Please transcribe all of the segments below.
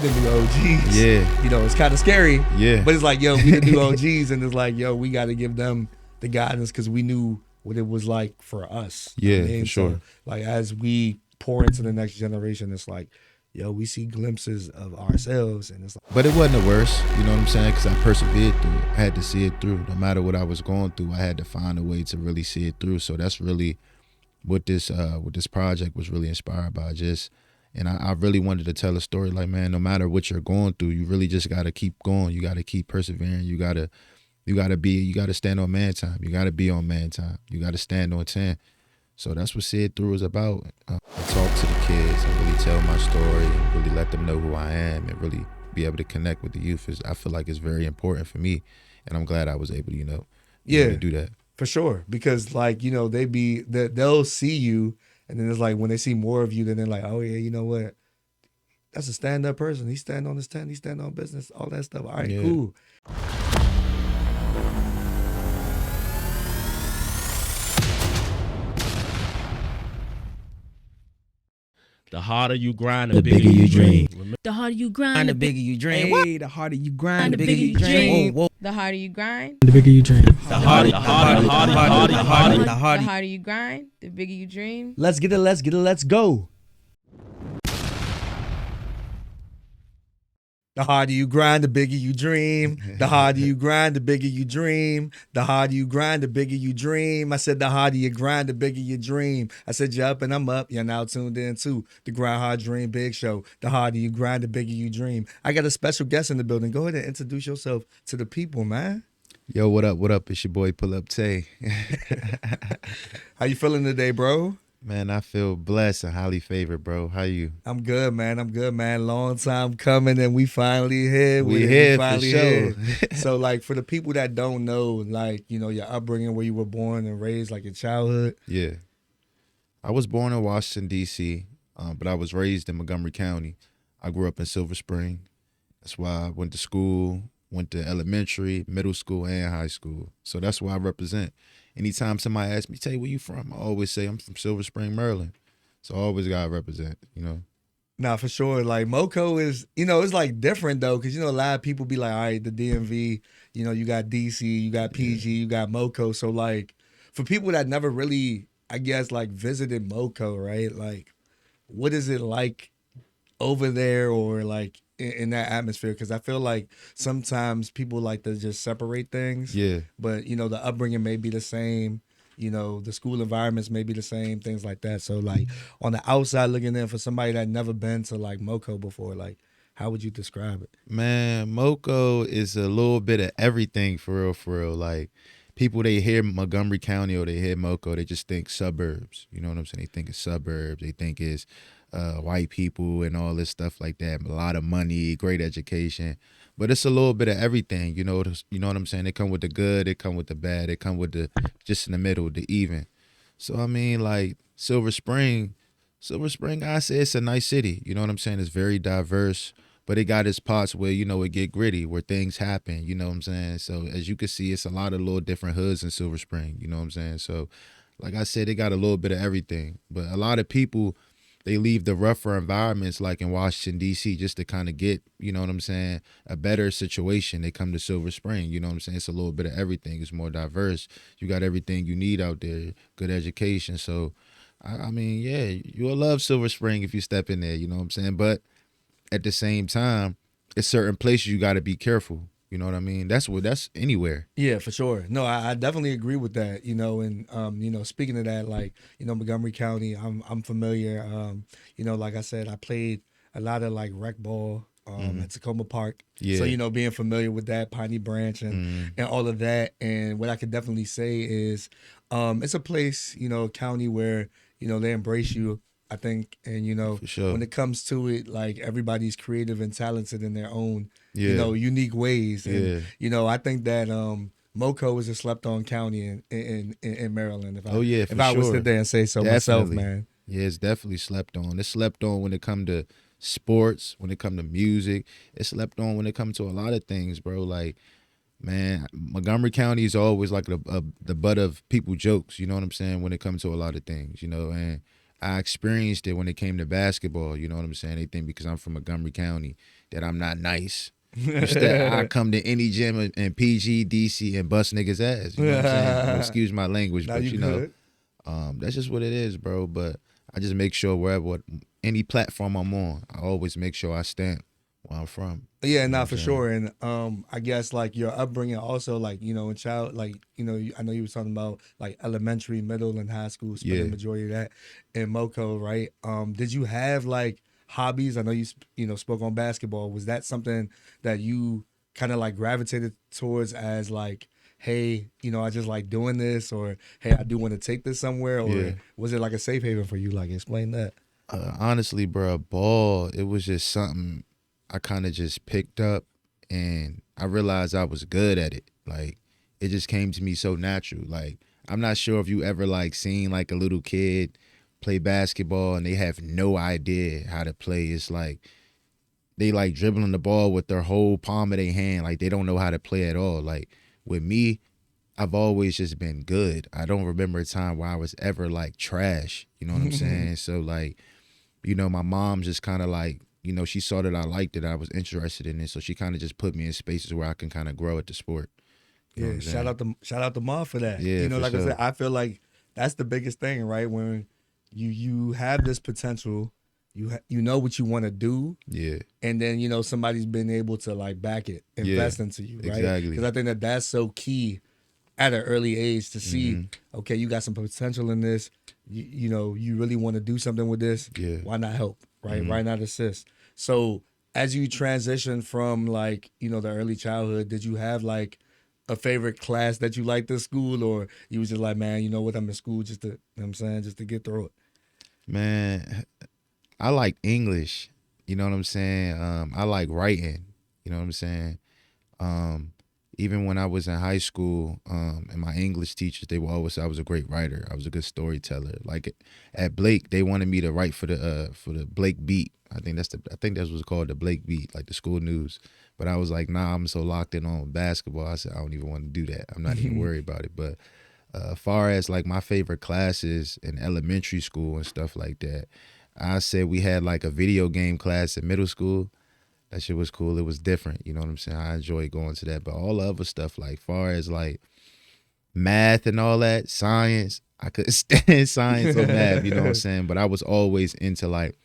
we the new OGs. Yeah. You know, it's kind of scary. Yeah. But it's like, yo, we the new OGs, and it's like, yo, we got to give them the guidance because we knew what it was like for us. Yeah, You know what I mean? for sure. So, like, as we pour into the next generation, it's like, yo, we see glimpses of ourselves, and it's like. But it wasn't the worst, you know what I'm saying? Because I persevered through it. I had to see it through. No matter what I was going through, I had to find a way to really see it through. So that's really what this project was really inspired by. And I really wanted to tell a story like, man, no matter what you're going through, you really just got to keep going. You got to keep persevering. You got to stand on man time. You got to be on man time. You got to stand on 10. So that's what See It Through is about. I talk to the kids and really tell my story and really let them know who I am and really be able to connect with the youth. I feel like it's very important for me, and I'm glad I was able to, to do that. For sure, because like, they'll see you, and then it's like when they see more of you, then they're like, oh yeah, you know what? That's a stand-up person. He's standing on his 10. He's standing on business, all that stuff. All right, cool. The harder you grind, the bigger you dream. The harder you grind, the bigger you dream. Hey, The harder you grind, the bigger you dream. Whoa, whoa. The harder you grind, The bigger you dream. The harder you grind, the bigger you dream. Let's get it, let's go. The harder you grind, the bigger you dream. The harder you grind, the bigger you dream. The harder you grind, the bigger you dream. I said the harder you grind, the bigger you dream. I said you're up and I'm up. You're now tuned in to the Grind Hard Dream Big Show. The harder you grind, the bigger you dream. I got a special guest in the building. Go ahead and introduce yourself to the people, man. Yo, what up? What up? It's your boy PullUpTae. How you feeling today, bro? Man, I feel blessed and highly favored, bro. How you? I'm good, man. Long time coming, and we finally here. We here for sure. Here. So, like, for the people that don't know, like, your upbringing, where you were born and raised, like your childhood. Yeah. I was born in Washington, D.C., but I was raised in Montgomery County. I grew up in Silver Spring. That's why I went to school, went to elementary, middle school, and high school. So that's why I represent. Anytime somebody asks me, Tay, where you from? I always say I'm from Silver Spring, Maryland. So I always got to represent, Nah, for sure. Like, Moco is, it's like different, though, because, a lot of people be like, all right, the DMV, you got DC, you got PG, you got Moco. So, like, for people that never really, I guess, like, visited Moco, right? Like, what is it like over there or, like, in that atmosphere? Because I feel like sometimes people like to just separate things. Yeah. But, the upbringing may be the same. The school environments may be the same, things like that. So, like, on the outside looking in, for somebody that never been to, like, Moco before, like, how would you describe it? Man, Moco is a little bit of everything for real. Like, people, they hear Montgomery County or they hear Moco, they just think suburbs. You know what I'm saying? They think it's suburbs. They think it's white people and all this stuff like that. A lot of money, great education. But it's a little bit of everything, you know what I'm saying? They come with the good, they come with the bad, they come with the just in the middle, the even. So, I mean, like, Silver Spring, I say it's a nice city. You know what I'm saying? It's very diverse, but it got its parts where, it get gritty, where things happen, you know what I'm saying? So, as you can see, it's a lot of little different hoods in Silver Spring, you know what I'm saying? So, like I said, they got a little bit of everything. But a lot of people, they leave the rougher environments like in Washington, D.C. just to kind of get, you know what I'm saying, a better situation. They come to Silver Spring, you know what I'm saying? It's a little bit of everything. It's more diverse. You got everything you need out there, good education. So, I mean, yeah, you'll love Silver Spring if you step in there, you know what I'm saying? But at the same time, it's certain places you got to be careful. You know what I mean? That's anywhere. Yeah, for sure. No, I definitely agree with that. And speaking of that, like, Montgomery County, I'm familiar. Like I said, I played a lot of like rec ball at Tacoma Park. Yeah. So, being familiar with that, Piney Branch and all of that. And what I could definitely say is it's a place, county where, they embrace you, I think. And, For sure. when it comes to it, like, everybody's creative and talented in their own, Yeah. unique ways. And, Yeah. I think that Moco is a slept-on county in Maryland. If I was to sit there and say so myself, man. Yeah, it's definitely slept on. It's slept on when it come to sports, when it come to music. It's slept on when it comes to a lot of things, bro. Like, man, Montgomery County is always like the butt of people jokes, you know what I'm saying, when it comes to a lot of things, and I experienced it when it came to basketball, you know what I'm saying? They think because I'm from Montgomery County, that I'm not nice. Instead, I come to any gym in PG, DC, and bust niggas' ass. You know what I'm saying? Well, excuse my language, Now but you you know, good. that's just what it is, bro. But I just make sure any platform I'm on, I always make sure I stamp where I'm from. Yeah, You know not what for I'm saying? sure. And I guess like your upbringing also, like, you know, in child, like, you know, I know you were talking about like elementary, middle, and high school, spending Yeah. the majority of that in Moco, right? Did you have like hobbies? I know you know, spoke on basketball. Was that something that you kind of like gravitated towards as like, hey, you know, I just like doing this, or hey, I do want to take this somewhere, or Yeah. was it like a safe haven for you? Like, explain that. Honestly, bro, ball, it was just something I kind of just picked up, and I realized I was good at it. Like, it just came to me so natural. Like, I'm not sure if you ever like seen like a little kid play basketball and they have no idea how to play. It's like they like dribbling the ball with their whole palm of their hand. Like, they don't know how to play at all. Like, with me, I've always just been good. I don't remember a time where I was ever like trash. You know what I'm saying? So like, you know, my mom just kind of like, you know, she saw that I liked it, I was interested in it, so she kind of just put me in spaces where I can kind of grow at the sport. You know what Yeah, I'm shout out to Ma for that. Yeah, You know, for like I sure. said, I feel like that's the biggest thing, right? When you have this potential, you know what you want to do, Yeah, and then you know somebody's been able to like back it, invest into you, right? exactly. Because I think that that's so key at an early age to see, Mm-hmm. okay, you got some potential in this. You know, you really want to do something with this. Yeah. Why not help, right? Mm-hmm. Why not assist? So as you transition from like, you know, the early childhood, did you have like a favorite class that you liked in school, or you was just like, man, you know what, I'm in school just to, you know what I'm saying, just to get through it? Man, I like English. You know what I'm saying? I like writing. You know what I'm saying? Um, Even when I was in high school, and my English teachers, they would always say I was a great writer. I was a good storyteller. Like at Blake, they wanted me to write for the Blake Beat. I think that's what's called, the Blake Beat, like the school news. But I was like, nah, I'm so locked in on basketball. I said I don't even want to do that. I'm not even worried about it. But far as like my favorite classes in elementary school and stuff like that, I said we had like a video game class in middle school. That shit was cool. It was different. You know what I'm saying? I enjoyed going to that. But all the other stuff, like far as like math and all that, science, I couldn't stand science or math, you know what I'm saying? But I was always into like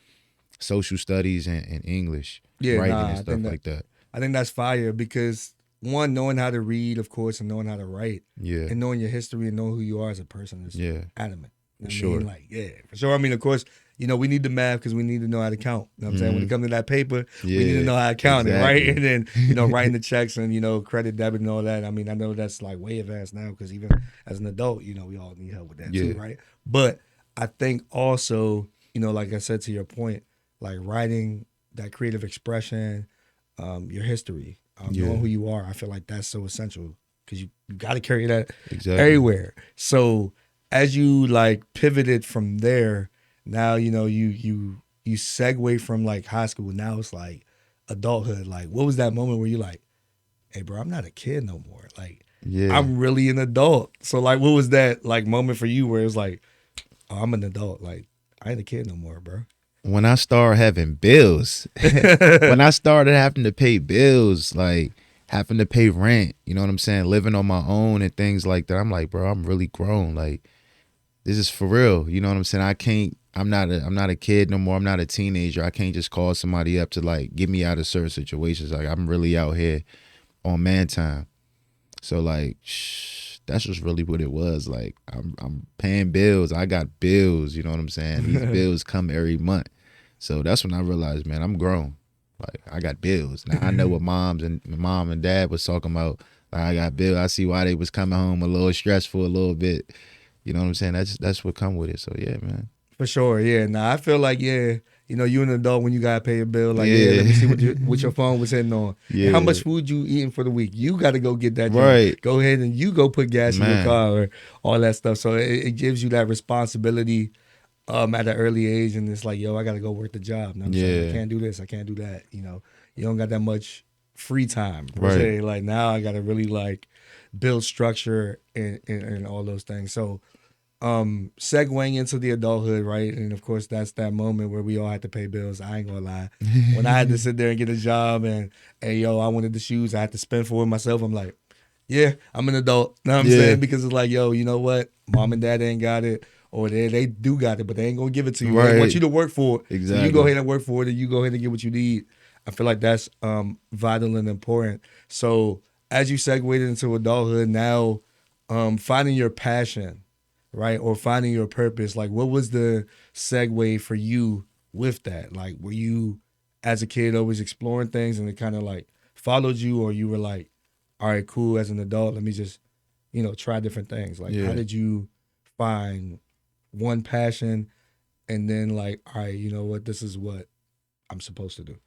social studies and English, Yeah, writing nah, and stuff like that. I think that's fire because one, knowing how to read, of course, and knowing how to write, Yeah. and knowing your history and knowing who you are as a person is Yeah. adamant. You know what I Sure. mean? Like, yeah, for sure. I mean, of course, you know, we need the math because we need to know how to count. You know what I'm saying? When it comes to that paper, we need to Yeah, know how to count it, right? exactly. And then, you know, writing the checks and, you know, credit, debit, and all that. I mean, I know that's like way advanced now because even as an adult, you know, we all need help with that too, Yeah. right? But I think also, you know, like I said to your point, like writing that creative expression, your history, Yeah. knowing who you are, I feel like that's so essential because you got to carry that Exactly. everywhere. So as you like pivoted from there, now you know you segue from like high school. Now it's like adulthood. Like, what was that moment where you like, hey, bro, I'm not a kid no more. Like, Yeah. I'm really an adult. So like, what was that like moment for you where it was like, oh, I'm an adult. Like, I ain't a kid no more, bro. When I started having bills, when I started having to pay bills, like having to pay rent, you know what I'm saying, living on my own and things like that, I'm like, bro, I'm really grown. Like, this is for real. You know what I'm saying? I'm not a kid no more. I'm not a teenager. I can't just call somebody up to like get me out of certain situations. Like, I'm really out here on man time. So like, that's just really what it was. Like, I'm paying bills. I got bills. You know what I'm saying? These bills come every month. So that's when I realized, man, I'm grown. Like, I got bills. Now I know what mom and dad was talking about. Like, I got bills. I see why they was coming home a little stressful a little bit. You know what I'm saying? That's what come with it. So yeah, man. For sure, yeah. Now I feel like, yeah, you know, you an adult when you gotta pay a bill. Like, yeah, let me see what your phone was hitting on. Yeah. And how much food you eating for the week. You got to go get that. Right. Job. Go ahead and you go put gas in your Man. car or all that stuff. So it gives you that responsibility at an early age, and it's like, yo, I got to go work the job. You know what I'm saying? I Yeah. can't do this. I can't do that. You know, you don't got that much free time. Per Right. se. Like now, I got to really like build structure and all those things. So segueing into the adulthood, right? And of course, that's that moment where we all had to pay bills. I ain't gonna lie. When I had to sit there and get a job and yo, I wanted the shoes, I had to spend for it myself. I'm like, yeah, I'm an adult. Know what I'm Yeah. saying? Because it's like, yo, you know what? Mom and dad ain't got it, or they do got it, but they ain't gonna give it to you. They Right. want you to work for it. So you Exactly. go ahead and work for it, and you go ahead and get what you need. I feel like that's vital and important. So as you segued into adulthood, now finding your passion, right, or finding your purpose. Like, what was the segue for you with that? Like, were you as a kid always exploring things and it kind of like followed you, or you were like, all right, cool, as an adult, let me just, try different things. Like, Yeah. how did you find one passion and then like, all right, you know what, this is what I'm supposed to do?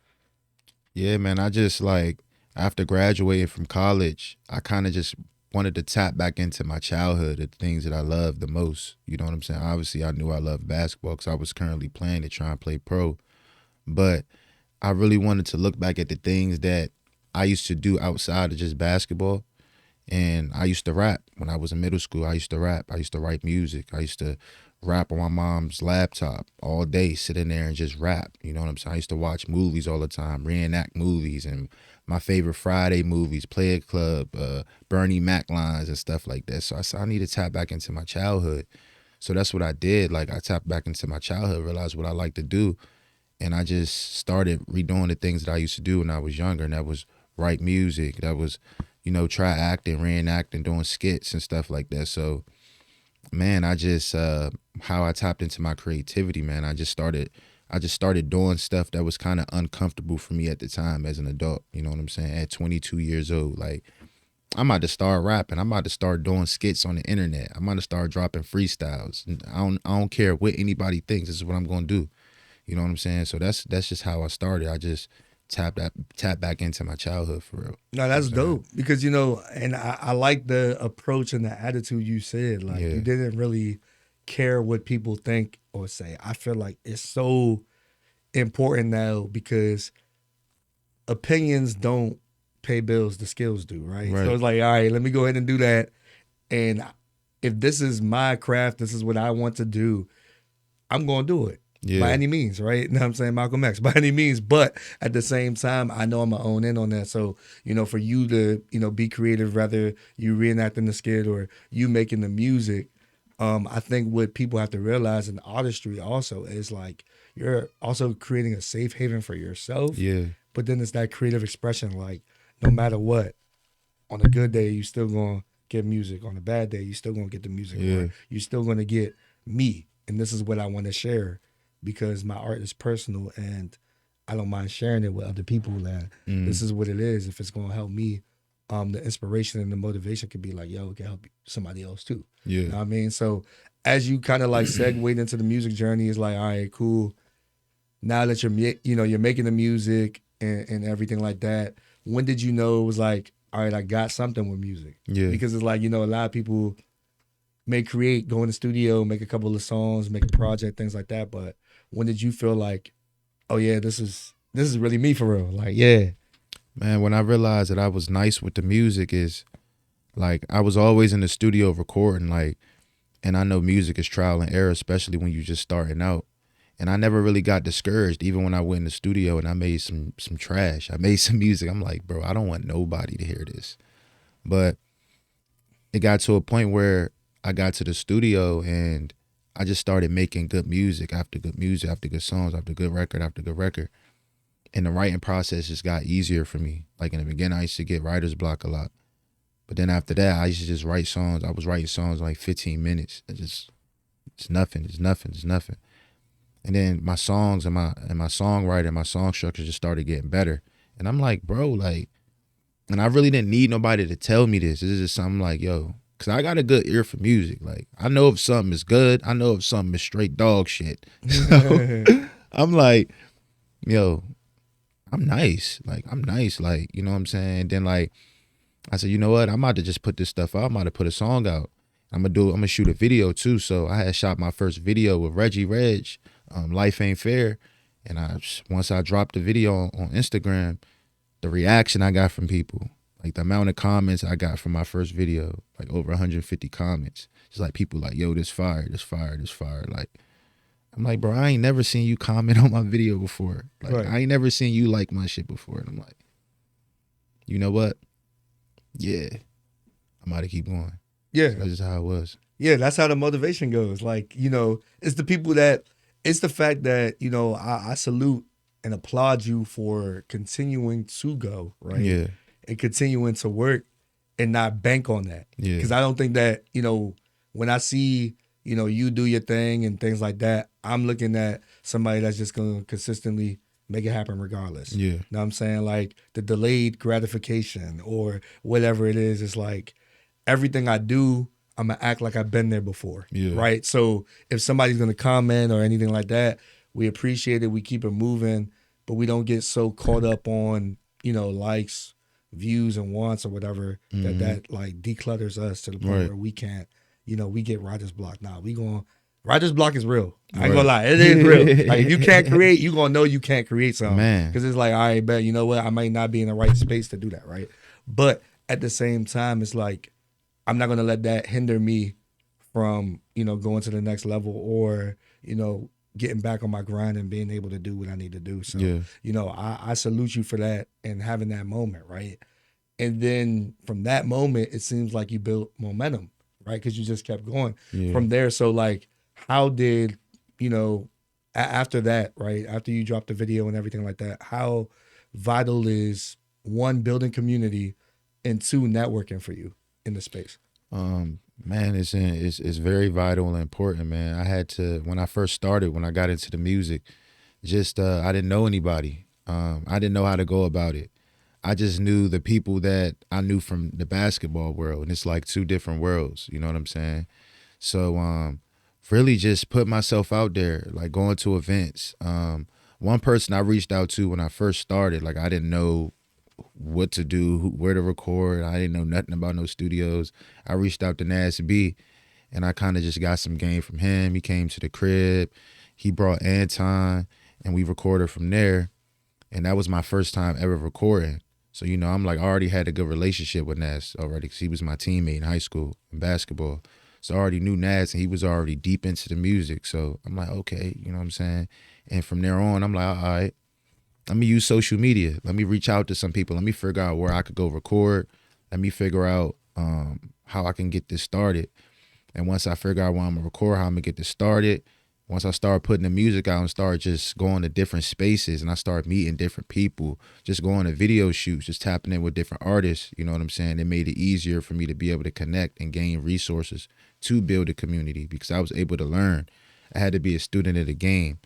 Yeah, man. I just like after graduating from college, I kind of just wanted to tap back into my childhood, the things that I loved the most. You know what I'm saying? Obviously, I knew I loved basketball because I was currently playing to try and play pro. But I really wanted to look back at the things that I used to do outside of just basketball. And I used to rap when I was in middle school. I used to rap. I used to write music. I used to rap on my mom's laptop all day, sit in there and just rap. You know what I'm saying? I used to watch movies all the time, reenact movies, and my favorite Friday movies, Play It Club, Bernie Mac lines and stuff like that. So I said I need to tap back into my childhood. So that's what I did. Like I tapped back into my childhood, realized what I like to do, and I just started redoing the things that I used to do when I was younger, and that was write music. That was, try acting, reenacting, doing skits and stuff like that. So, man, I just how I tapped into my creativity, man. I just started doing stuff that was kind of uncomfortable for me at the time as an adult. You know what I'm saying? At 22 years old, like I'm about to start rapping. I'm about to start doing skits on the internet. I'm about to start dropping freestyles. I don't care what anybody thinks. This is what I'm gonna do. You know what I'm saying? So that's just how I started. I just tap back into my childhood for real. No, that's You know what I'm dope because and I like the approach and the attitude you said. Like Yeah. you didn't really care what people think or say. I feel like it's so important now because opinions don't pay bills, the skills do, right? Right. So it's like, all right, let me go ahead and do that. And if this is my craft, this is what I want to do, I'm gonna do it. Yeah. By any means, right? You know what I'm saying? Malcolm X, by any means. But at the same time, I know I'm going to own in on that. So, for you to, be creative, whether you reenacting the skit or you making the music, I think what people have to realize in artistry also is like you're also creating a safe haven for yourself. Yeah. But then it's that creative expression, like no matter what, on a good day, you still going to get music. On a bad day, you still going to get the music. Yeah. Or you still going to get me. And this is what I want to share. Because my art is personal and I don't mind sharing it with other people. And this is what it is. If it's going to help me, the inspiration and the motivation could be like, yo, it can help somebody else too. Yeah. You know what I mean? So as you kind of like segued into the music journey, it's like, all right, cool. Now that you're making the music and everything like that, when did you know it was like, all right, I got something with music? Yeah. Because it's like, a lot of people may create, go in the studio, make a couple of songs, make a project, things like that. But when did you feel like, oh yeah, this is really me for real? Like, yeah. Man, when I realized that I was nice with the music is like I was always in the studio recording, like, and I know music is trial and error, especially when you just starting out. And I never really got discouraged, even when I went in the studio and I made some trash. I made some music. I'm like, bro, I don't want nobody to hear this. But it got to a point where I got to the studio and I just started making good music after good music, after good songs, after good record, after good record. And the writing process just got easier for me. Like in the beginning, I used to get writer's block a lot. But then after that, I used to just write songs. I was writing songs in like 15 minutes. It's nothing. And then my songs and my songwriting, my song structure just started getting better. And I'm like, bro, like, and I really didn't need nobody to tell me this. This is just something like, yo, because I got a good ear for music. Like, I know if something is good. I know if something is straight dog shit. So I'm like, yo, I'm nice. Like, you know what I'm saying? And then, like, I said, you know what? I'm about to just put this stuff out. I'm about to put a song out. I'm gonna shoot a video too. So I had shot my first video with Reggie Reg, Life Ain't Fair. And once I dropped the video on Instagram, the reaction I got from people, Like the amount of comments I got from my first video, like over 150 comments. Just like people like, yo, this fire, this fire, this fire. Like, I'm like, bro, I ain't never seen you comment on my video before. Like, Right. I ain't never seen you like my shit before. And I'm like, you know what? Yeah, I'm about to keep going. Yeah. That's just how it was. Yeah, that's how the motivation goes. Like, it's the people it's the fact that, I salute and applaud you for continuing to go, right? Yeah, And continuing to work and not bank on that. yeah, Because I don't think that, when I see, you do your thing and things like that, I'm looking at somebody that's just going to consistently make it happen regardless. yeah, You know what I'm saying? Like the delayed gratification or whatever it is, it's like everything I do, I'm going to act like I've been there before. Yeah. Right? So if somebody's going to comment or anything like that, we appreciate it. We keep it moving, but we don't get so caught up on, likes, views and wants or whatever that like declutters us to the point Right. where we can't, we get writer's block. Nah, writer's block is real. I ain't Right. gonna lie, it is real. Like if you can't create, you gonna know you can't create something. Man. Because it's like, all right, bet, you know what? I might not be in the right space to do that, right? But at the same time, it's like, I'm not gonna let that hinder me from, going to the next level or, getting back on my grind and being able to do what I need to do. So, Yeah. I salute you for that and having that moment, right? And then from that moment, it seems like you built momentum, right? Because you just kept going Yeah. from there. So like, how did, after that, right? After you dropped the video and everything like that, how vital is one, building community and two, networking for you in the space? Man, it's very vital and important, man. I had to, when I first started, when I got into the music, just I didn't know anybody. I didn't know how to go about it. I just knew the people that I knew from the basketball world, and it's like two different worlds, you know what I'm saying? So really just put myself out there, like going to events. One person I reached out to when I first started, like I didn't know what to do, where to record. I didn't know nothing about no studios. I reached out to Nas B, and I kind of just got some game from him. He came to the crib. He brought Anton, and we recorded from there. And that was my first time ever recording. So, I'm like, I already had a good relationship with Nas already because he was my teammate in high school in basketball. So I already knew Nas, and he was already deep into the music. So I'm like, okay, you know what I'm saying? And from there on, I'm like, all right, let me use social media. Let me reach out to some people. Let me figure out where I could go record. Let me figure out how I can get this started. And once I figure out where I'm going to record, how I'm going to get this started, once I start putting the music out and start just going to different spaces and I start meeting different people, just going to video shoots, just tapping in with different artists, you know what I'm saying? It made it easier for me to be able to connect and gain resources to build a community because I was able to learn. I had to be a student of the game.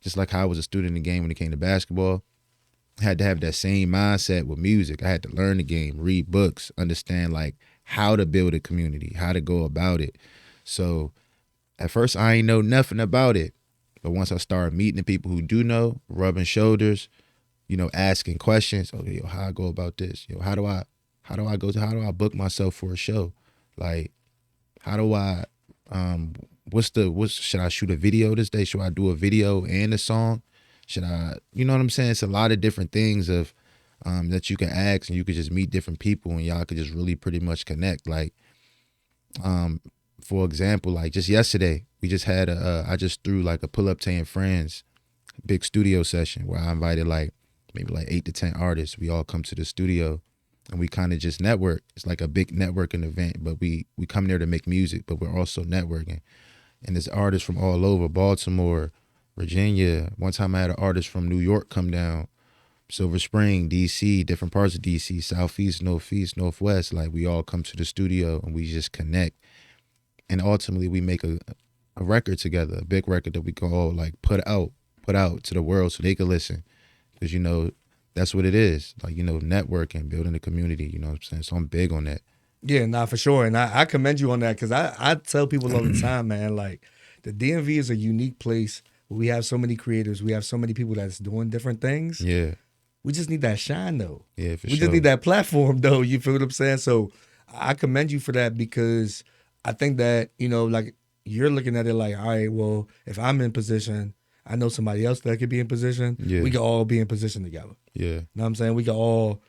Just like how I was a student in the game when it came to basketball, I had to have that same mindset with music. I had to learn the game, read books, understand like how to build a community, how to go about it. So at first I ain't know nothing about it. But once I started meeting the people who do know, rubbing shoulders, asking questions, okay, yo, how I go about this? Yo, how do I book myself for a show? Like, how do I should I shoot a video this day? Should I do a video and a song? Should I, you know what I'm saying? It's a lot of different things of that you can ask, and you could just meet different people and y'all could just really pretty much connect. Like, for example, like just yesterday, we just had I just threw like a PullUpTae and Friends big studio session where I invited maybe 8 to 10 artists. We all come to the studio and we kind of just network. It's like a big networking event, but we come there to make music, but we're also networking. And there's artists from all over, Baltimore, Virginia. One time I had an artist from New York come down, Silver Spring, DC, different parts of DC, Southeast, Northeast, Northwest. Like we all come to the studio and we just connect. And ultimately we make a record together, a big record that we can all like put out to the world so they can listen. Because, that's what it is. Like, networking, building a community, you know what I'm saying? So I'm big on that. Yeah, nah, for sure. And I commend you on that because I tell people all the time, man, like the DMV is a unique place where we have so many creators. We have so many people that's doing different things. Yeah. We just need that shine, though. Yeah, for we sure. just need that platform, though. You feel what I'm saying? So I commend you for that because I think that, like you're looking at it like, all right, well, if I'm in position, I know somebody else that could be in position. Yeah. We can all be in position together. Yeah. You know what I'm saying? We can all,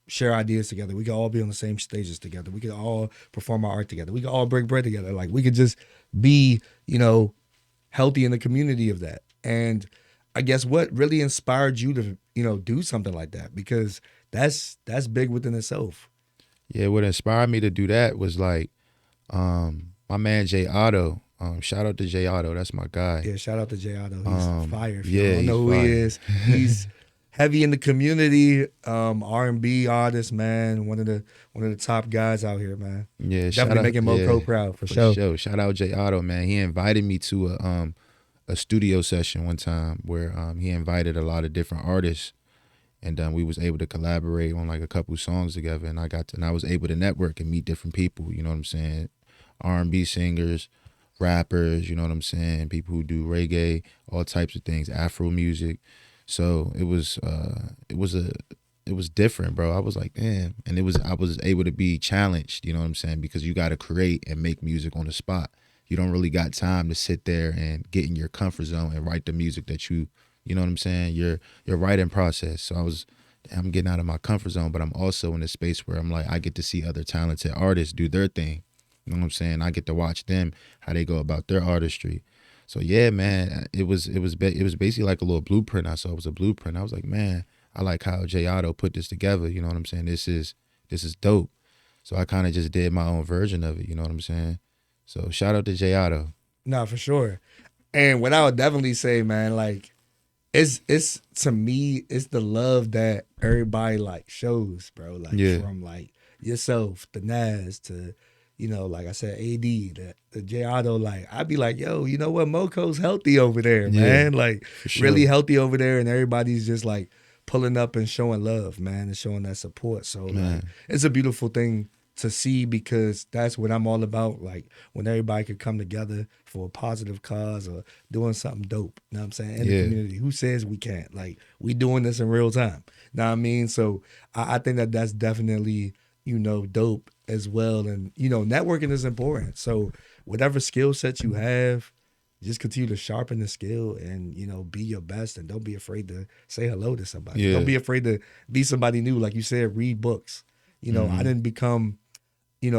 share ideas together. We could all be on the same stages together. We could all perform our art together. We could all break bread together. Like we could just be, healthy in the community of that. And I guess what really inspired you to, do something like that, because that's big within itself. Yeah, what inspired me to do that was like my man Jay Otto. Shout out to Jay Otto. That's my guy. Yeah, shout out to Jay Otto. He's fire. If you yeah, don't know who he's he fire. is, he's heavy in the community. R&B artist, man. One of the top guys out here, man. Yeah, Definitely making Moco proud for sure. Shout out Jay Otto, man. He invited me to a studio session one time where he invited a lot of different artists, and we was able to collaborate on like a couple songs together, and I was able to network and meet different people. You know what I'm saying? R&B singers, rappers. You know what I'm saying? People who do reggae, all types of things, Afro music. So it was different, bro. I was like, damn, and I was able to be challenged. You know what I'm saying? Because you got to create and make music on the spot. You don't really got time to sit there and get in your comfort zone and write the music that you know what I'm saying? Your writing process. So I'm getting out of my comfort zone, but I'm also in a space where I'm like, I get to see other talented artists do their thing. You know what I'm saying? I get to watch them, how they go about their artistry. So yeah, man, it was basically like a little blueprint. I saw it was a blueprint. I was like, man, I like how Jay Otto put this together. You know what I'm saying? This is dope. So I kind of just did my own version of it. You know what I'm saying? So shout out to Jay Otto. No, for sure. And what I would definitely say, man, like it's to me, it's the love that everybody like shows, bro. Like from like yourself, the Nas to, like I said, AD, the Jay Otto, like I'd be like, yo, you know what? Moco's healthy over there, man. Like really healthy over there, and everybody's just like pulling up and showing love, man, and showing that support. So like, it's a beautiful thing to see, because that's what I'm all about. Like when everybody could come together for a positive cause or doing something dope. You know what I'm saying? In the community. Who says we can't? Like we doing this in real time. Know what I mean? So I think that's definitely, dope as well. And, networking is important. So whatever skill set you have, just continue to sharpen the skill and, be your best, and don't be afraid to say hello to somebody. Yeah. Don't be afraid to be somebody new. Like you said, read books. I didn't become, I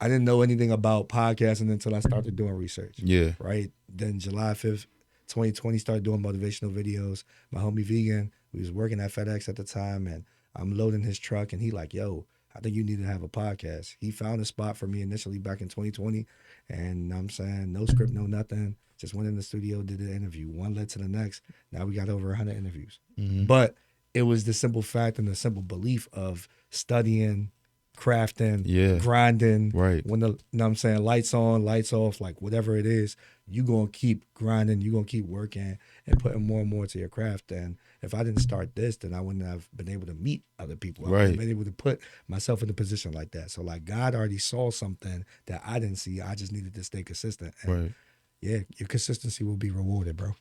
didn't know anything about podcasting until I started doing research. Yeah. Right. Then July 5th, 2020, started doing motivational videos. My homie Vegan, we was working at FedEx at the time, and I'm loading his truck, and he like, yo, I think you need to have a podcast. He found a spot for me initially back in 2020, and I'm saying no script, no nothing. Just went in the studio, did the interview. One led to the next. Now we got over 100 interviews. Mm-hmm. But it was the simple fact and the simple belief of studying, crafting, grinding. Right. When lights on, lights off, like whatever it is, you gonna keep grinding, you gonna keep working and putting more and more to your craft. And if I didn't start this, then I wouldn't have been able to meet other people. I wouldn't have been able to put myself in a position like that. So like God already saw something that I didn't see. I just needed to stay consistent. And yeah, your consistency will be rewarded, bro.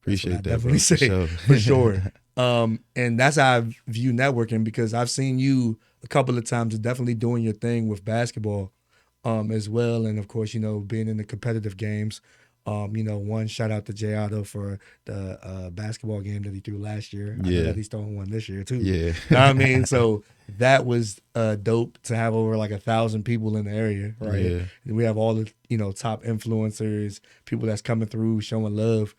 Appreciate that, definitely bro. say for sure. And that's how I view networking, because I've seen you a couple of times definitely doing your thing with basketball as well. And of course, being in the competitive games. One shout out to Jay Otto for the basketball game that he threw last year. I know that he's throwing one this year too. Yeah. You know what I mean? So that was dope to have over like 1,000 people in the area, right? Yeah. And we have all the, top influencers, people that's coming through showing love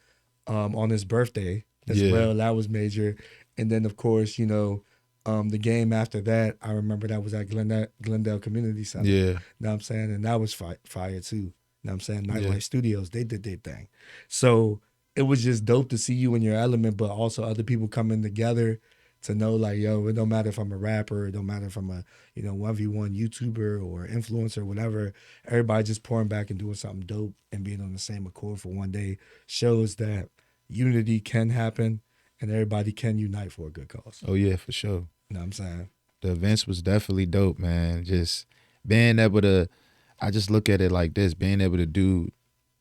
on his birthday as well. That was major. And then of course, the game after that, I remember that was at Glendale Community Center. Yeah. You know what I'm saying? And that was fire too. You know what I'm saying? Nightlife Studios, they did their thing. So it was just dope to see you in your element, but also other people coming together to know like, yo, it don't matter if I'm a rapper, it don't matter if I'm a, 1v1 YouTuber or influencer, whatever. Everybody just pouring back and doing something dope and being on the same accord for one day shows that unity can happen and everybody can unite for a good cause. Oh yeah, for sure. You know what I'm saying? The events was definitely dope, man. Just being able to, I just look at it like this, being able to do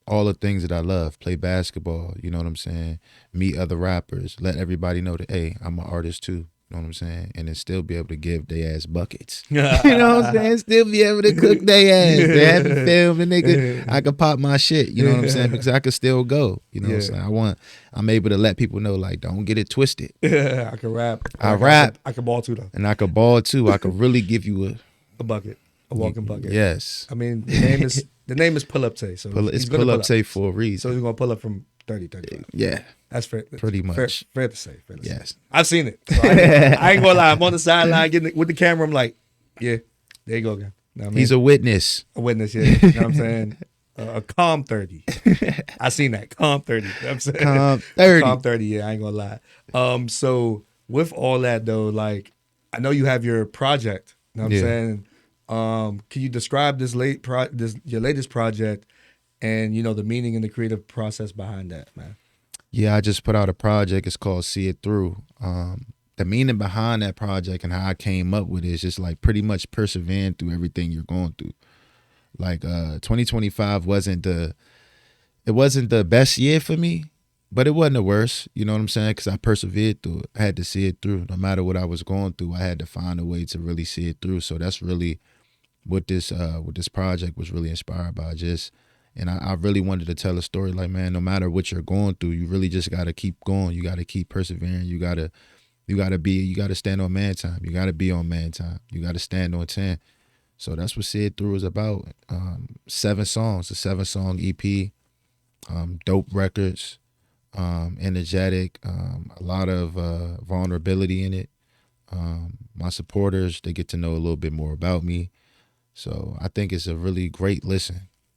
all the things that I love, play basketball, you know what I'm saying? Meet other rappers, let everybody know that, hey, I'm an artist too. You know what I'm saying? And then still be able to give they ass buckets. You know what I'm saying? Still be able to cook they ass. They have to film the nigga. I could pop my shit. You know what I'm saying? Because I could still go. You know what I'm saying? I'm able to let people know, like, don't get it twisted. I can rap. I rap. I can ball too though. And I could ball too. I could really give you A bucket. A walking bucket. Yes. I mean, the name is PullUpTae. So It's he's gonna PullUpTae for a reason. So he's gonna pull up from 30, 35. Yeah. That's fair. Pretty much. Fair to say. Yes. I've seen it. So I ain't gonna lie. I'm on the sideline getting with the camera. I'm like, yeah, there you go again. Know what I mean? He's a witness. A witness, yeah. You know what I'm saying? A calm 30. I seen that. Calm 30. You know what I'm saying? Calm 30. Calm 30, yeah, I ain't gonna lie. So with all that though, like I know you have your project. You know what I'm saying? Can you describe your latest project and the meaning and the creative process behind that, man? Yeah, I just put out a project. It's called See It Through. The meaning behind that project and how I came up with it is just like pretty much persevering through everything you're going through. Like 2025 wasn't the best year for me, but it wasn't the worst. You know what I'm saying? Because I persevered through it. I had to see it through. No matter what I was going through, I had to find a way to really see it through. So that's really what this project was really inspired by. And I really wanted to tell a story like, man, no matter what you're going through, you really just got to keep going. You got to keep persevering. You got to stand on man time. You got to be on man time. You got to stand on 10. So that's what See It Through is about. 7 songs, a 7-song EP, dope records, energetic, a lot of vulnerability in it. My supporters, they get to know a little bit more about me. So I think it's a really great listen.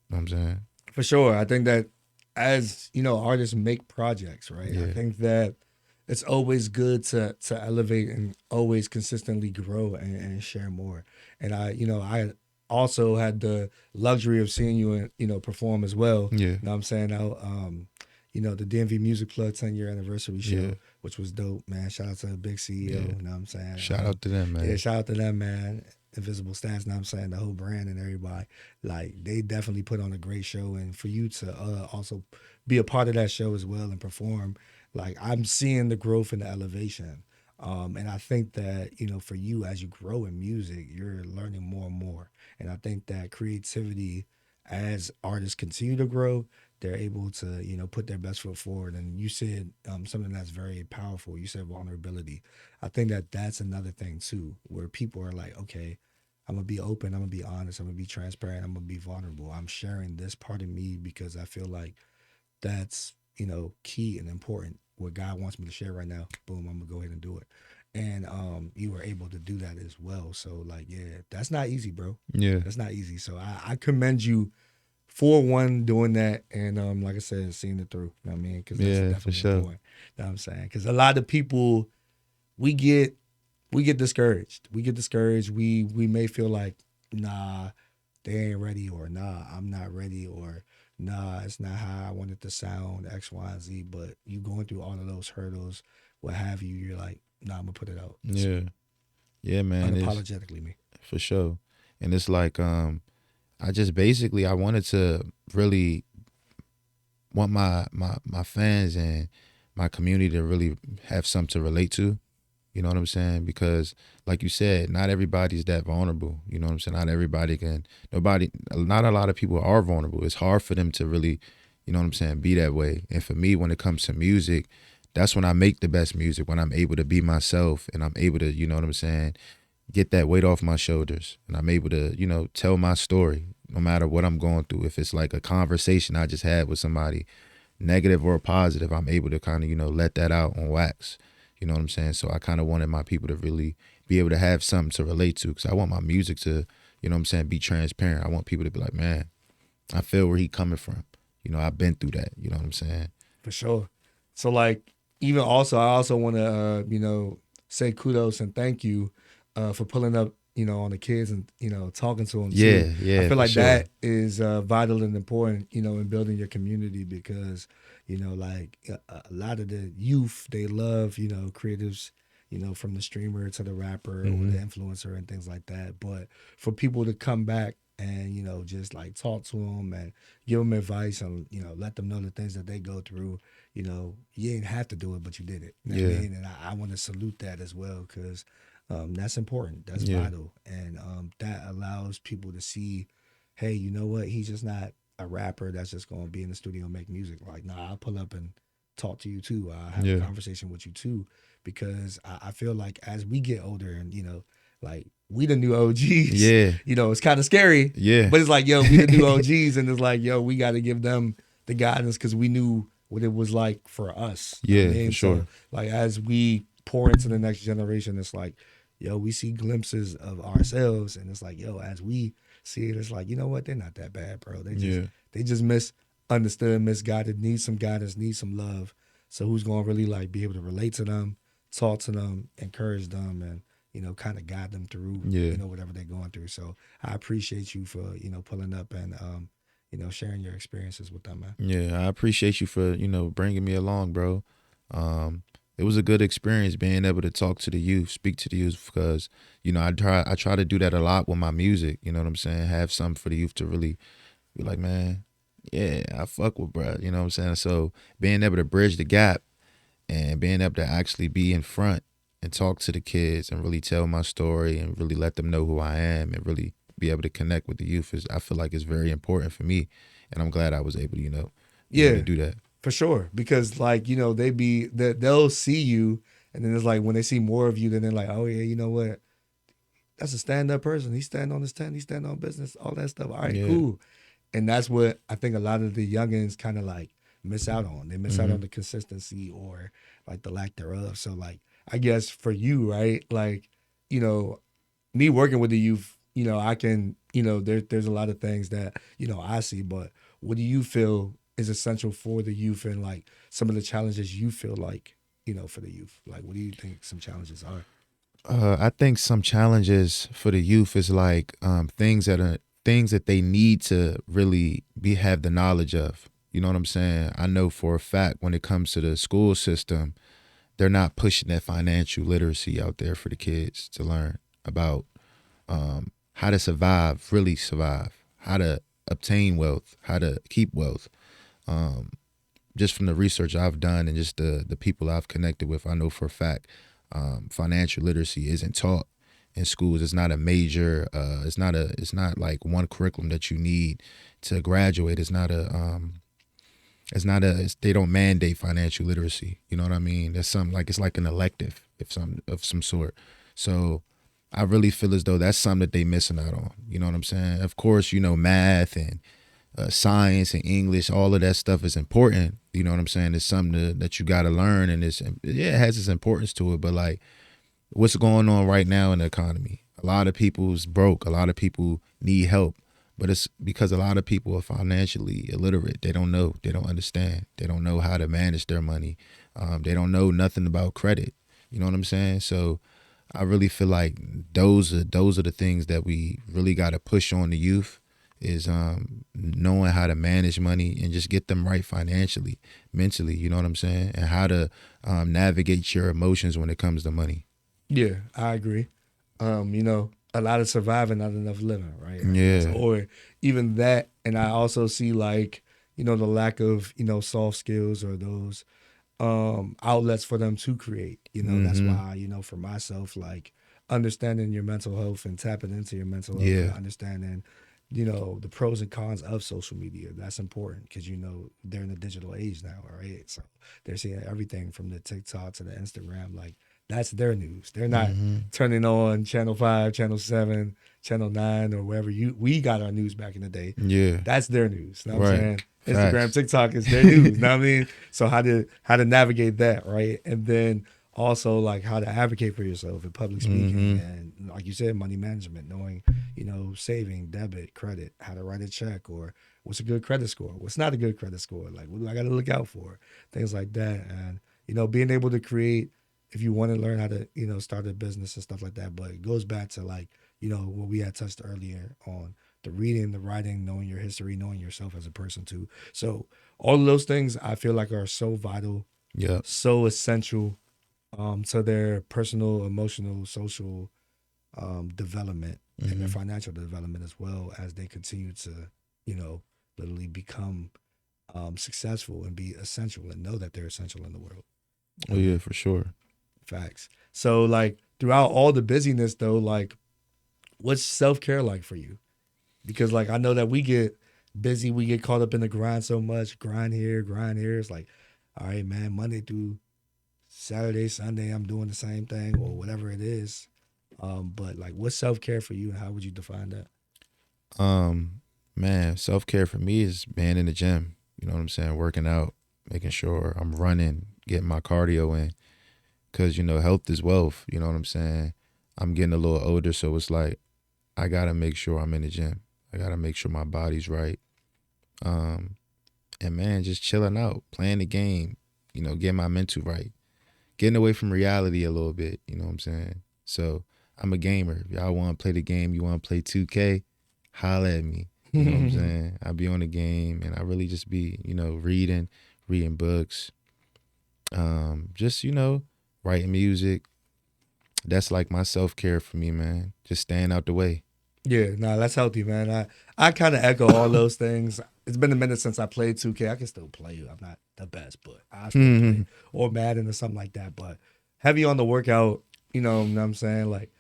You know what I'm saying? For sure. I think that as, artists make projects, right? Yeah. I think that it's always good to elevate and always consistently grow and share more. And I also had the luxury of seeing you, perform as well. Yeah. You know what I'm saying? The DMV Music Plug 10-year anniversary show, which was dope, man. Shout out to the big CEO, you know what I'm saying? Shout out to them, man. Yeah, shout out to them, man. Invisible Stats, know what I'm saying? The whole brand and everybody. Like, they definitely put on a great show. And for you to also be a part of that show as well and perform, like, I'm seeing the growth and the elevation. And I think that, for you, as you grow in music, you're learning more and more. And I think that creativity, as artists continue to grow, they're able to, put their best foot forward. And you said something that's very powerful. You said vulnerability. I think that that's another thing too, where people are like, okay, I'm going to be open. I'm going to be honest. I'm going to be transparent. I'm going to be vulnerable. I'm sharing this part of me because I feel like that's, key and important. What God wants me to share right now, boom, I'm going to go ahead and do it. And you were able to do that as well. So, like, yeah, that's not easy, bro. Yeah. That's not easy. So I commend you for one doing that, and like I said, seeing it through. You know what I mean? Because that's definitely for sure. important. You know what I'm saying? Because a lot of people, we get discouraged. We may feel like, nah, they ain't ready, or nah, I'm not ready, or nah, it's not how I want it to sound, X, Y, and Z. But you going through all of those hurdles, what have you, you're like, nah, I'm gonna put it out. Yeah. Yeah, man. Unapologetically me. For sure. And it's like, I wanted to really want my fans and my community to really have something to relate to. You know what I'm saying? Because like you said, not everybody's that vulnerable. You know what I'm saying? Not a lot of people are vulnerable. It's hard for them to really, you know what I'm saying, be that way. And for me, when it comes to music, that's when I make the best music, when I'm able to be myself and I'm able to, you know what I'm saying, get that weight off my shoulders. And I'm able to, tell my story no matter what I'm going through. If it's like a conversation I just had with somebody, negative or positive, I'm able to kind of, let that out on wax. You know what I'm saying? So I kind of wanted my people to really be able to have something to relate to, because I want my music to, you know what I'm saying, be transparent. I want people to be like, man, I feel where he coming from. I've been through that. You know what I'm saying? For sure. So like, I also want to, say kudos and thank you for pulling up, on the kids and, talking to them. Yeah, too. yeah. I feel like sure. that is vital and important, in building your community, because, like a lot of the youth, they love, creatives, from the streamer to the rapper or the influencer and things like that. But for people to come back and just like talk to them and give them advice and let them know the things that they go through. You didn't have to do it, but you did it. You know what I Yeah. mean? And I want to salute that as well, because that's important. That's Yeah. vital, and that allows people to see, hey, you know what? He's just not a rapper that's just going to be in the studio and make music. Like, nah, I'll pull up and talk to you too. I'll have Yeah. a conversation with you too, because I feel like as we get older and like we the new OGs. Yeah. It's kind of scary. Yeah. But it's like, yo, we the new OGs, and it's like, yo, we got to give them the guidance because we knew what it was like for us. You know what I Yeah, mean? for sure. So, like, as we pour into the next generation, it's like, yo, we see glimpses of ourselves, and it's like, yo, as we see it, it's like, you know what? They're not that bad, bro. They just misunderstood, misguided, need some guidance, need some love. So who's gonna really like be able to relate to them, talk to them, encourage them, and kind of guide them through, Yeah. whatever they're going through. So I appreciate you for, pulling up and, sharing your experiences with them, man. Yeah, I appreciate you for, bringing me along, bro. It was a good experience being able to talk to the youth, speak to the youth, because, I try to do that a lot with my music, you know what I'm saying? Have something for the youth to really be like, man, yeah, I fuck with bro, you know what I'm saying? So being able to bridge the gap and being able to actually be in front and talk to the kids and really tell my story and really let them know who I am and really be able to connect with the youth I feel like it's very important for me, and I'm glad I was able to, be able to do that. For sure, because like they'll see you, and then it's like when they see more of you, then they're like, oh yeah, you know what? That's a stand-up person. He's standing on his 10. He's standing on business, all that stuff. All right, Yeah. cool. And that's what I think a lot of the youngins kind of like miss out on. They miss out on the consistency or like the lack thereof. So like, I guess for you, right? Like, me working with the youth, I can, there's a lot of things that, I see, but what do you feel is essential for the youth and like some of the challenges you feel like, for the youth? Like, what do you think some challenges are? I think some challenges for the youth is like things that they need to really have the knowledge of. You know what I'm saying? I know for a fact when it comes to the school system, they're not pushing that financial literacy out there for the kids to learn about how to survive, really survive, how to obtain wealth, how to keep wealth. Just from the research I've done and just the people I've connected with, I know for a fact financial literacy isn't taught in schools. It's not a major. It's not like one curriculum that you need to graduate. They don't mandate financial literacy. You know what I mean? There's some it's like an elective of some sort. So I really feel as though that's something that they missing out on. You know what I'm saying? Of course, math and science and English, all of that stuff is important. You know what I'm saying? It's something that you got to learn, and it has its importance to it. But like, what's going on right now in the economy? A lot of people's broke. A lot of people need help, but it's because a lot of people are financially illiterate. They don't know. They don't understand. They don't know how to manage their money. They don't know nothing about credit. You know what I'm saying? So I really feel like those are the things that we really got to push on the youth, is knowing how to manage money and just get them right financially, mentally, you know what I'm saying? And how to navigate your emotions when it comes to money. Yeah, I agree. A lot of surviving, not enough living, right? Yeah. Or even that, and I also see like, the lack of, soft skills or those outlets for them to create. That's why, for myself, like understanding your mental health and tapping into your mental health and understanding, the pros and cons of social media. That's important because, they're in a digital age now, right? So they're seeing everything from the TikTok to the Instagram. Like, that's their news. They're not turning on Channel 5, Channel 7, Channel 9, or wherever we got our news back in the day. Yeah. That's their news. You know what I'm saying? Facts. Instagram, TikTok is their news. You know what I mean? So how to navigate that, right? And then also like how to advocate for yourself in public speaking and like you said, money management, knowing, saving, debit, credit, how to write a check, or what's a good credit score, what's not a good credit score, like what do I got to look out for, things like that. And, being able to create, if you want to learn how to, start a business and stuff like that. But it goes back to like, what we had touched earlier on the reading, the writing, knowing your history, knowing yourself as a person too. So all of those things I feel like are so vital, so essential to their personal, emotional, social development and their financial development as well as they continue to, literally become successful and be essential and know that they're essential in the world. Oh yeah, for sure. Facts. So like throughout all the busyness though, like what's self-care like for you? Because like I know that we get busy, we get caught up in the grind so much, grind here. It's like, all right, man, Monday through Saturday, Sunday, I'm doing the same thing or whatever it is. But like what's self-care for you and how would you define that? Man, self-care for me is being in the gym. You know what I'm saying? Working out, making sure I'm running, getting my cardio in. Cause health is wealth. You know what I'm saying? I'm getting a little older, so it's like I gotta make sure I'm in the gym. I gotta make sure my body's right. And man, just chilling out, playing the game, getting my mental right. Getting away from reality a little bit, you know what I'm saying? So I'm a gamer. If y'all wanna play the game, you wanna play 2K, holla at me. You know what I'm saying? I be on the game and I really just be, reading books. Just, writing music. That's like my self-care for me, man. Just staying out the way. Yeah, no, that's healthy, man. I kind of echo all those things. It's been a minute since I played 2K. I can still play. I'm not the best, but I still play. Or Madden or something like that. But heavy on the workout, you know what I'm saying? Like,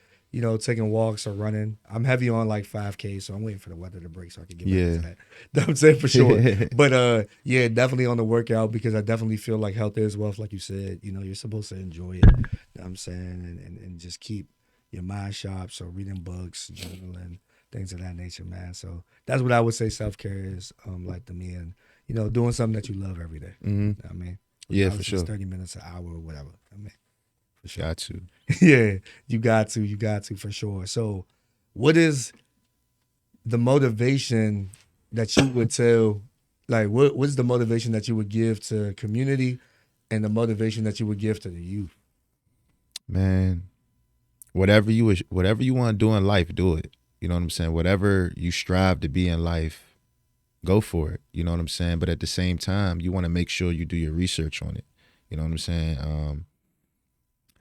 taking walks or running. I'm heavy on like 5K, so I'm waiting for the weather to break so I can get back into that. Know what I'm saying? For sure. But yeah, definitely on the workout because I definitely feel like health is wealth, like you said. You're supposed to enjoy it. Know what I'm saying? And just keep your mind sharp. So reading books, journaling, things of that nature, man. So that's what I would say self-care is like to me. And, doing something that you love every day. Mm-hmm. You know what I mean? Yeah, for sure. 30 minutes, an hour, or whatever. I mean, for sure. Got to. Yeah, you got to for sure. So what is the motivation that you would tell, like what's the motivation that you would give to community and the motivation that you would give to the youth? Man, whatever you want to do in life, do it. You know what I'm saying? Whatever you strive to be in life, go for it. You know what I'm saying? But at the same time, you want to make sure you do your research on it. You know what I'm saying?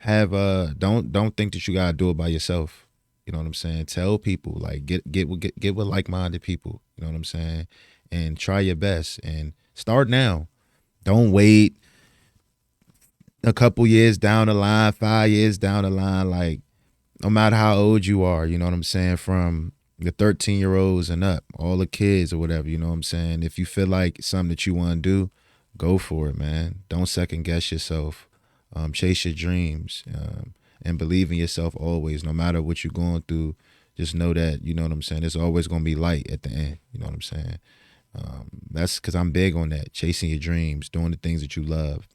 Don't think that you gotta do it by yourself. You know what I'm saying? Tell people, like get with like-minded people. You know what I'm saying? And try your best and start now. Don't wait a couple years down the line, 5 years down the line. Like no matter how old you are, you know what I'm saying? From the 13-year-olds and up, all the kids or whatever. You know what I'm saying? If you feel like something that you want to do, go for it, man. Don't second guess yourself. Chase your dreams and believe in yourself always. No matter what you're going through, just know that, you know what I'm saying, there's always going to be light at the end. You know what I'm saying? That's because I'm big on that. Chasing your dreams, doing the things that you love.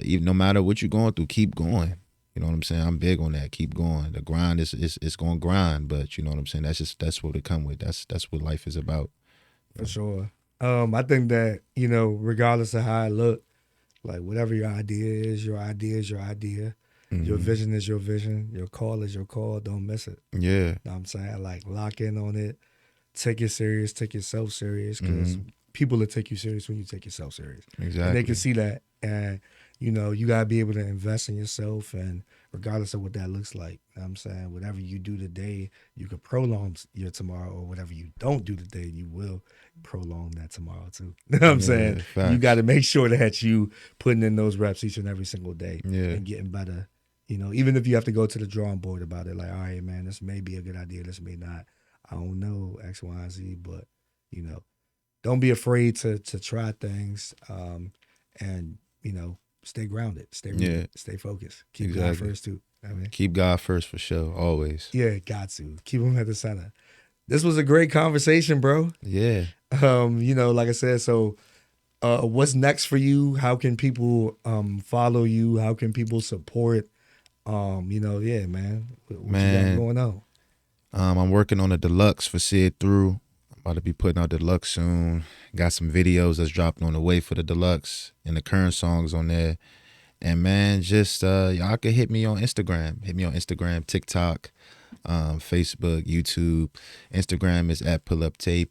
Even no matter what you're going through, keep going. You know what I'm saying? I'm big on that. Keep going. The grind is going to grind, but you know what I'm saying? That's what it come with. That's what life is about. For sure. I think that, regardless of how I look, like whatever your idea is your idea is your idea. Mm-hmm. Your vision is your vision. Your call is your call. Don't miss it. Yeah. You know what I'm saying? Like lock in on it. Take it serious. Take yourself serious because people will take you serious when you take yourself serious. Exactly. And they can see that. And, you got to be able to invest in yourself and regardless of what that looks like. You know what I'm saying? Whatever you do today, you could prolong your tomorrow or whatever you don't do today, you will prolong that tomorrow too. You know what I'm saying? Facts. You got to make sure that you putting in those reps each and every single day and getting better. Even if you have to go to the drawing board about it, like, all right, man, this may be a good idea. This may not. I don't know X, Y, and Z, but, don't be afraid to try things and, stay grounded, stay rooted, stay focused. Keep God first too. Keep God first for sure, always. Yeah, got to. Keep him at the center. This was a great conversation, bro. Yeah. Like I said, so what's next for you? How can people follow you? How can people support? Man. What you got going on? I'm working on a deluxe for See It Through. I'm about to be putting out the deluxe soon. Got some videos that's dropping on the way for the deluxe and the current songs on there. And man, just y'all can hit me on Instagram. Hit me on Instagram, TikTok, Facebook, YouTube. Instagram is at PullUpTae,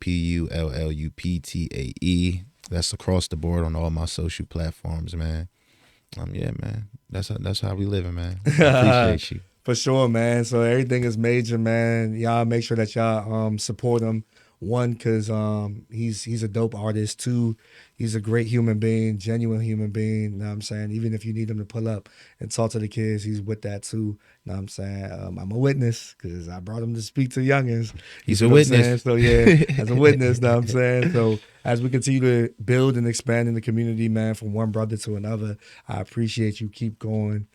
PullUpTae. That's across the board on all my social platforms, man. Yeah, man. That's how we living, man. I appreciate you. For sure, man. So everything is major, man. Y'all make sure that y'all support him. One, cause he's a dope artist. Two, he's a great human being, genuine human being. You know what I'm saying? Even if you need him to pull up and talk to the kids, he's with that too. You know what I'm saying? I'm a witness because I brought him to speak to youngins. He's You a know what I'm witness. saying? So yeah, as a witness, know what I'm saying? So as we continue to build and expand in the community, man, from one brother to another, I appreciate you. Keep going.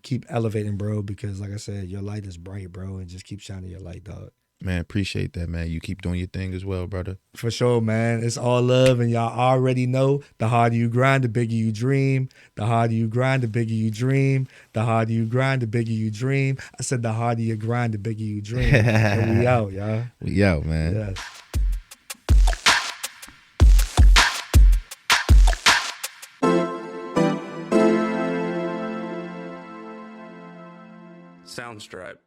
Keep elevating, bro, because like I said, your light is bright, bro, and just keep shining your light, dog. Man, appreciate that, man. You keep doing your thing as well, brother. For sure, man. It's all love, and y'all already know the harder you grind, the bigger you dream. The harder you grind, the bigger you dream. The harder you grind, the bigger you dream. I said the harder you grind, the bigger you dream. And we out, y'all. We out, man. Yes. Soundstripe.